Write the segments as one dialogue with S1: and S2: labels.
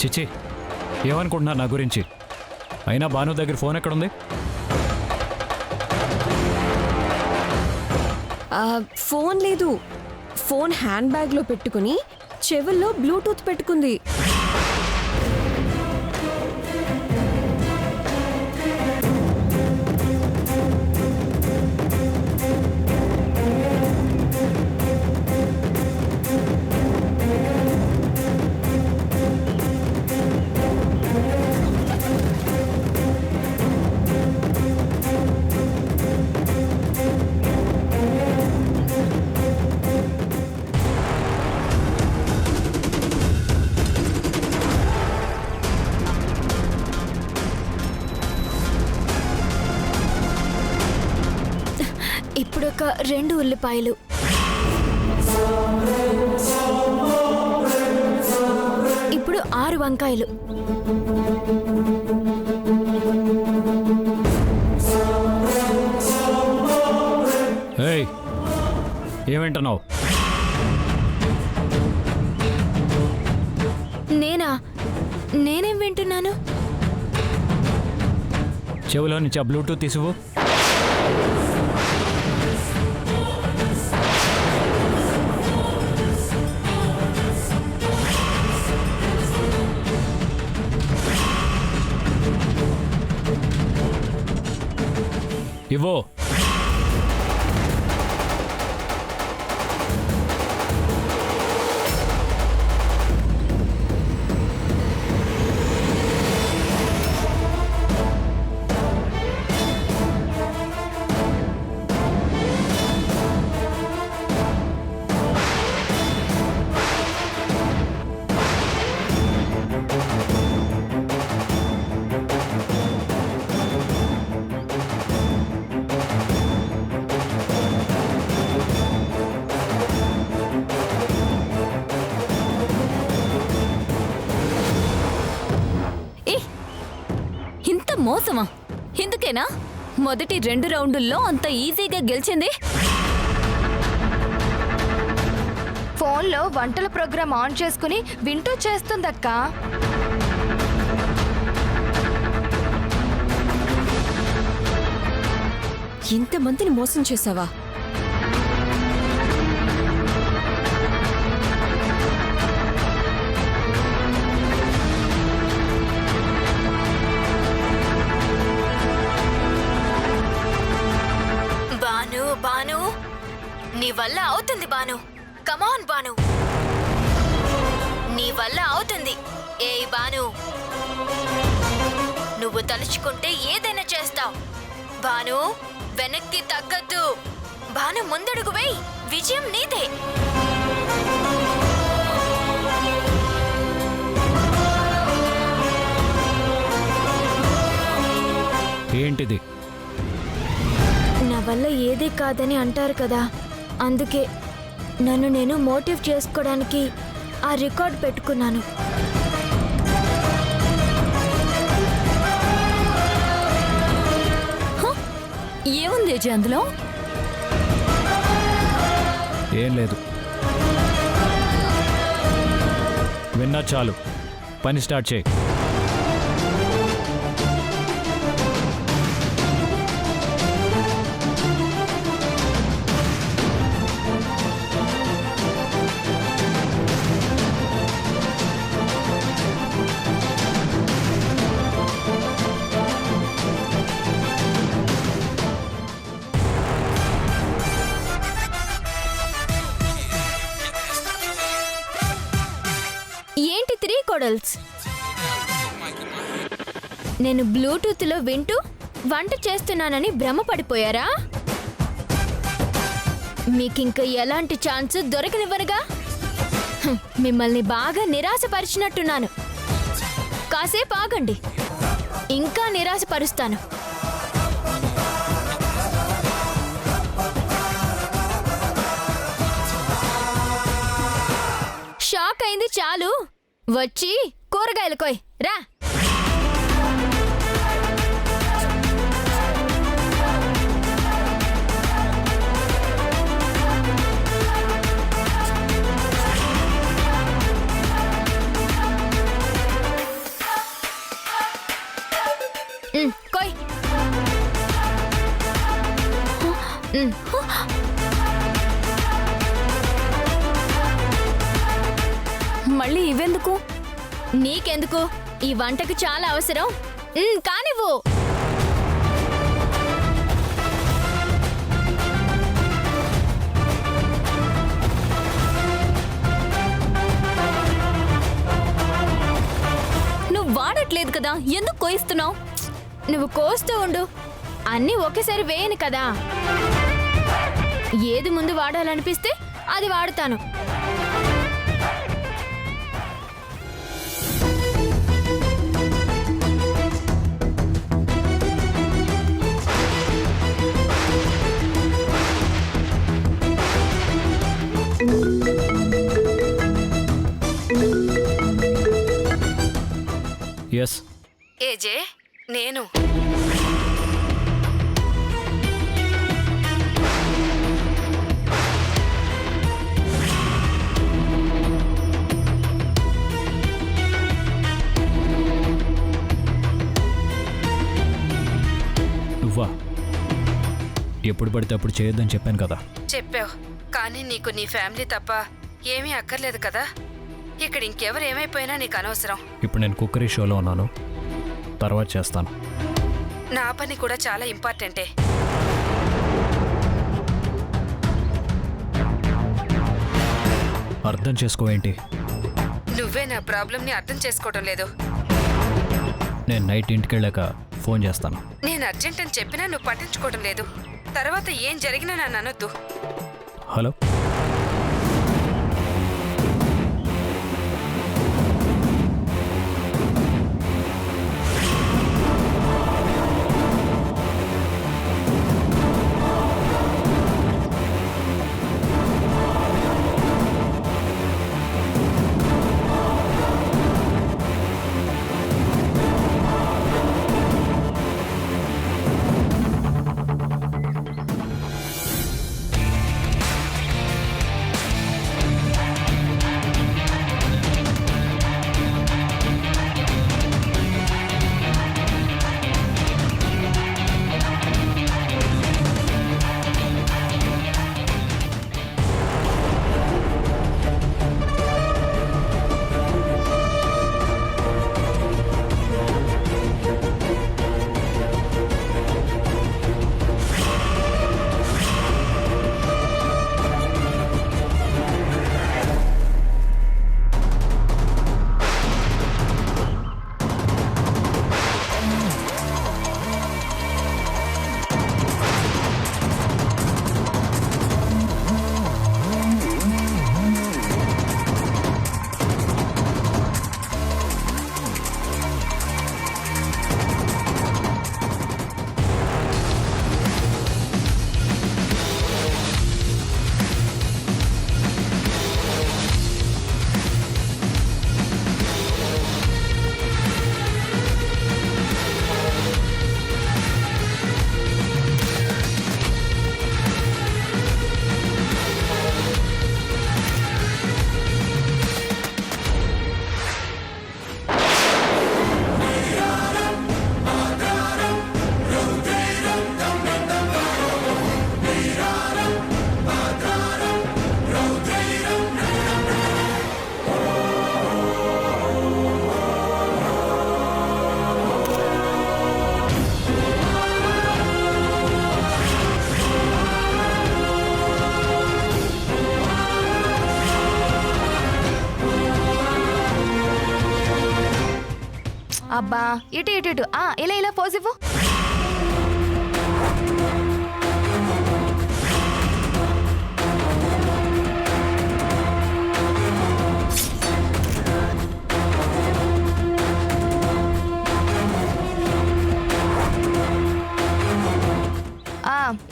S1: చిచి, ఏమనుకుంటున్నారు నా గురించి? అయినా భాను దగ్గర ఫోన్ ఎక్కడుంది?
S2: ఫోన్ లేదు. ఫోన్ హ్యాండ్ బ్యాగ్లో పెట్టుకుని చెవుల్లో బ్లూటూత్ పెట్టుకుంది.
S3: ఇప్పుడు ఒక 2 ఉల్లిపాయలు, ఇప్పుడు 6 వంకాయలు,
S1: ఏయ్, ఏమంటున్నావు?
S3: నేనేం వింటున్నాను?
S1: చెవిలో నుంచి ఆ బ్లూటూత్ తీసువు. ఇవ్వు.
S3: మోసమా? ఎందుకేనా మొదటి 2 రౌండుల్లో అంత ఈజీగా గెలిచింది?
S4: ఫోన్లో వంటల ప్రోగ్రామ్ ఆన్ చేసుకుని వింటూ చేస్తుందక్క.
S2: ఇంతమందిని మోసం చేసావా?
S3: బాను, నీ వల్ల అవుతుంది బాను. కమాన్ బాను, నీ వల్ల అవుతుంది. ఏయ్ బాను, నువ్వు తలుచుకుంటే ఏదైనా చేస్తావు. బాను, వెనక్కి తగ్గద్దు. బాను, ముందడుగు వేయ్. విజయం నీదే.
S1: ఏంటిది?
S3: నా వల్ల ఏదీ కాదని అంటారు కదా, అందుకే నన్ను నేను మోటివ్ చేసుకోవడానికి ఆ రికార్డ్ పెట్టుకున్నాను. ఏముంది అందులో?
S1: ఏం లేదు. విన్నా చాలు, పని స్టార్ట్ చేయి.
S3: ఏంటి 3 కోడల్స్? నేను బ్లూటూత్లో వింటూ వంట చేస్తున్నానని భ్రమపడిపోయారా? మీకింక ఎలాంటి ఛాన్స్ దొరకనివ్వనుగా. మిమ్మల్ని బాగా నిరాశపరిచినట్టున్నాను. కాసేపు ఆగండి, ఇంకా నిరాశపరుస్తాను. షాక్ అయింది చాలు, వచ్చి కూరగాయలు కోయ్ రా. నీకెందుకు ఈ వంటకు చాలా అవసరం. కానివ్వు.
S2: నువ్వు వాడట్లేదు కదా, ఎందుకు కోయిస్తున్నావు?
S3: నువ్వు కోస్తూ ఉండు, అన్నీ ఒకేసారి వేయను కదా. ఏది ముందు వాడాలనిపిస్తే అది వాడతాను.
S1: ఎస్.
S5: ఏజే నేను
S1: నువ్వా? ఎప్పుడు పడితే అప్పుడు చేయొద్దని చెప్పాను కదా.
S5: చెప్పావు, కానీ నీకు నీ ఫ్యామిలీ తప్ప ఏమీ అక్కర్లేదు కదా. ఇక్కడ ఇంకెవరు ఏమైపోయినా నీకు అనవసరం.
S1: ఇప్పుడు నేను కుక్కరీ షోలో ఉన్నాను, తర్వాత చేస్తాను.
S5: నా పని కూడా చాలా ఇంపార్టెంటే.
S1: అర్థం చేసుకోవేంటి?
S5: నువ్వే నా ప్రాబ్లంని అర్థం చేసుకోవడం లేదు.
S1: నేను నైట్ ఇంటికి వెళ్ళాక ఫోన్ చేస్తాను.
S5: నేను అర్జెంట్ అని చెప్పినా నువ్వు పట్టించుకోవడం లేదు. తర్వాత ఏం జరిగినా నన్ను అనొద్దు.
S1: హలో.
S4: అబ్బా, ఇటు ఇటు ఇటు. ఇలా ఇలా పోజ్ ఇవ్వు.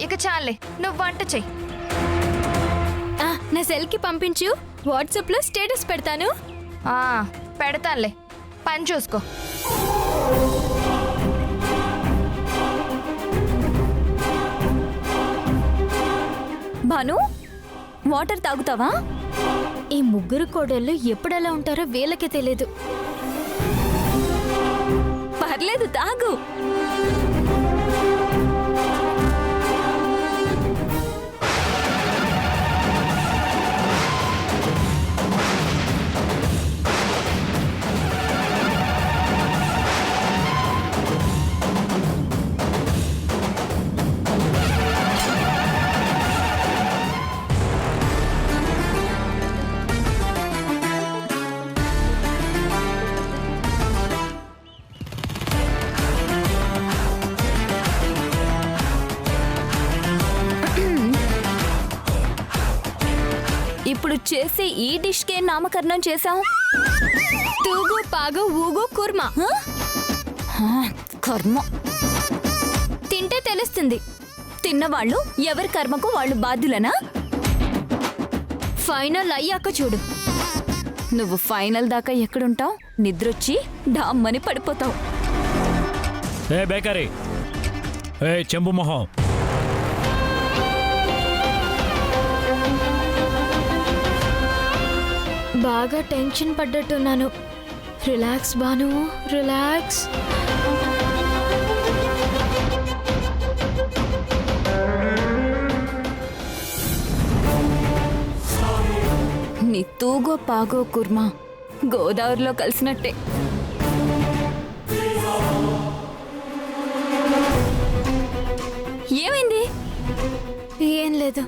S4: ఇక చాలే, నువ్వు వంట చెయ్యి.
S3: నా సెల్కి పంపించు, వాట్సాప్లో స్టేటస్ పెడతాను.
S4: పెడతానులే, పని చూసుకో.
S2: భాను, వాటర్ తాగుతావా?
S3: ఈ ముగ్గురు కోడళ్ళు ఎప్పుడెలా ఉంటారో వీళ్ళకే తెలీదు.
S2: పర్లేదు, తాగు.
S3: చేసే ఈ డిష్కే నామకరణం చేశాం? తూగు పాగు ఊగు కుర్మా. కర్మ తింటే తెలుస్తుంది. తిన్నవాళ్ళు ఎవరి కర్మకు వాళ్ళు బాధ్యులనా? ఫైనల్ అయ్యాక చూడు. నువ్వు ఫైనల్ దాకా ఎక్కడుంటావు? నిద్రొచ్చి డామ్మని పడిపోతావు.
S1: ఏ బేకరీ, ఏ చెంబు మొహం,
S3: బాగా టెన్షన్ పడ్డట్టున్నాను. Relax Banu, relax. నీ తూగో పాగో కుర్మా గోదావరిలో కలిసినట్టే. ఏమైంది? ఏం లేదు.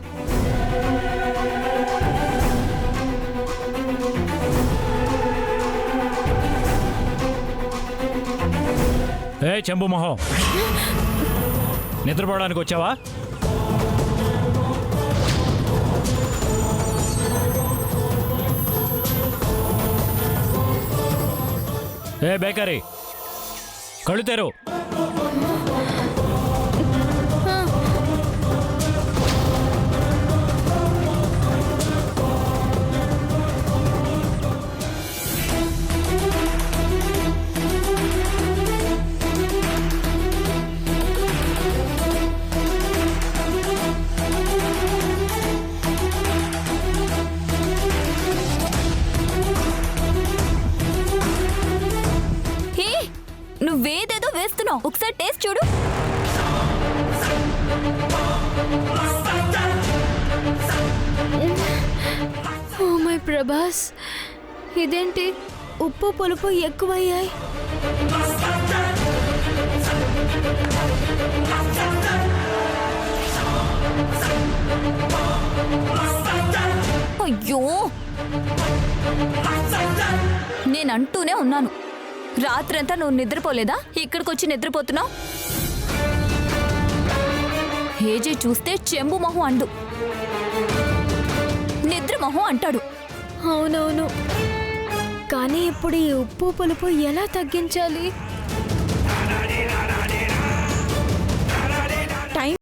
S1: ఏ చెంబు మొహం, నిద్రపోవడానికి వచ్చావా? ఏ బేకరీ, కళ్ళు తెరు.
S3: నువ్వేదేదో వేస్తున్నావు, ఒకసారి టేస్ట్ చూడు. ఓ మై ప్రభాస్, ఇదేంటి ఉప్పు పులుపు ఎక్కువయ్యాయి? అయ్యో, నేనంటూనే ఉన్నాను, రాత్రంతా నువ్వు నిద్రపోలేదా? ఇక్కడికొచ్చి నిద్రపోతున్నావు. హేజీ చూస్తే చెంబు మొహం అండు, నిద్ర మొహం అంటాడు. అవునవును, కానీ ఇప్పుడు ఈ ఉప్పు పులుపు ఎలా తగ్గించాలి?
S2: టైం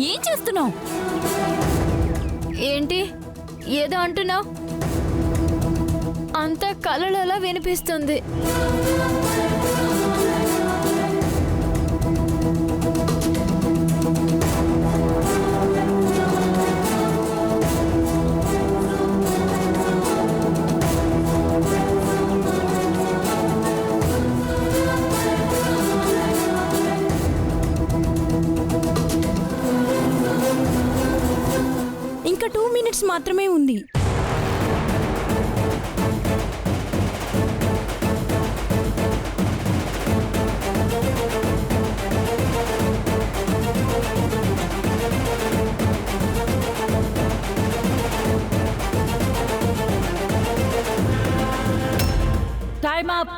S3: ఏం చేస్తున్నావు? ఏంటి ఏదో అంటున్నావు? అంత కలలలా వినిపిస్తుంది.
S2: ఇంకా 2 minutes మాత్రమే ఉంది. Time up.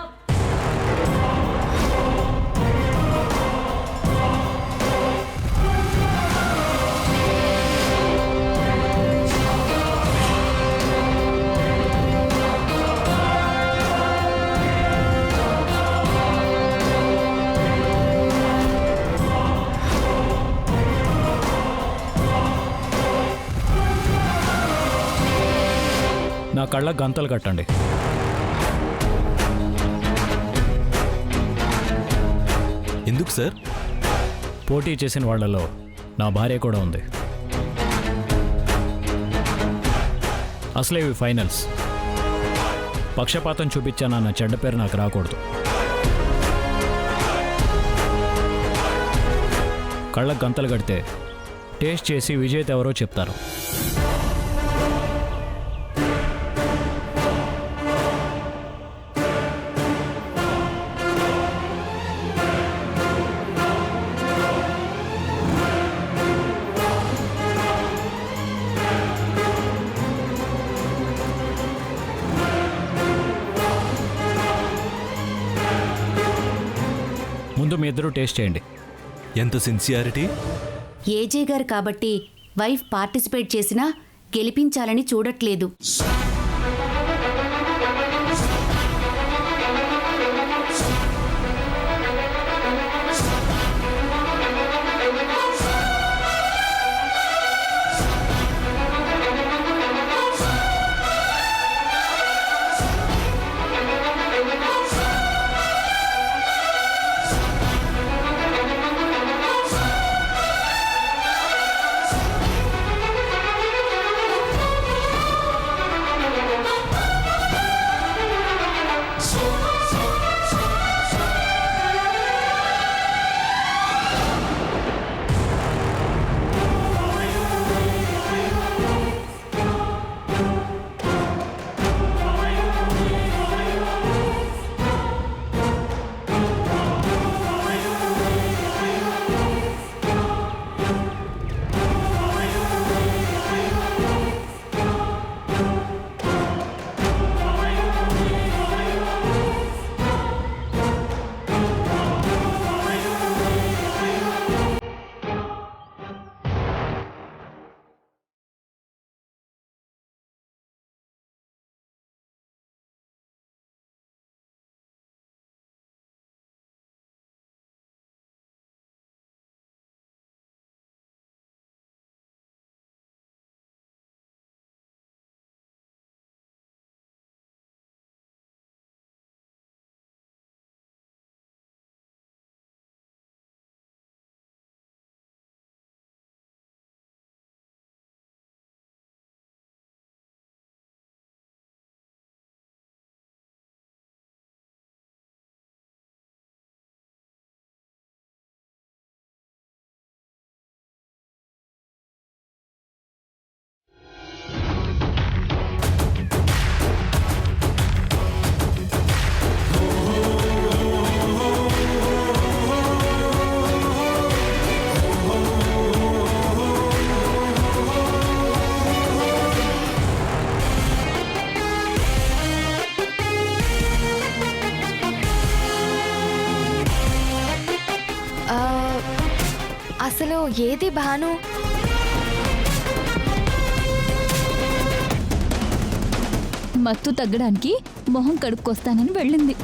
S1: కళ్ళకు గంతలు కట్టండి.
S6: ఎందుకు సార్?
S1: పోటీ చేసిన వాళ్ళలో నా భార్య కూడా ఉంది. అసలే ఇవి ఫైనల్స్. పక్షపాతం చూపించానన్న చెడ్డ పేరు నాకు రాకూడదు. కళ్ళకు గంతలు కడితే టేస్ట్ చేసి విజేత ఎవరో చెప్తారు. ముందు మీ ఇద్దరు టేస్ట్ చేయండి.
S6: ఎంత సిన్సియారిటీ!
S7: ఏజే గారు కాబట్టి వైఫ్ పార్టిసిపేట్ చేసినా గెలిపించాలని చూడట్లేదు.
S4: అసలు ఏది భాను?
S8: మత్తు తగ్గడానికి మొహం కడుక్కొస్తానని వెళ్ళింది.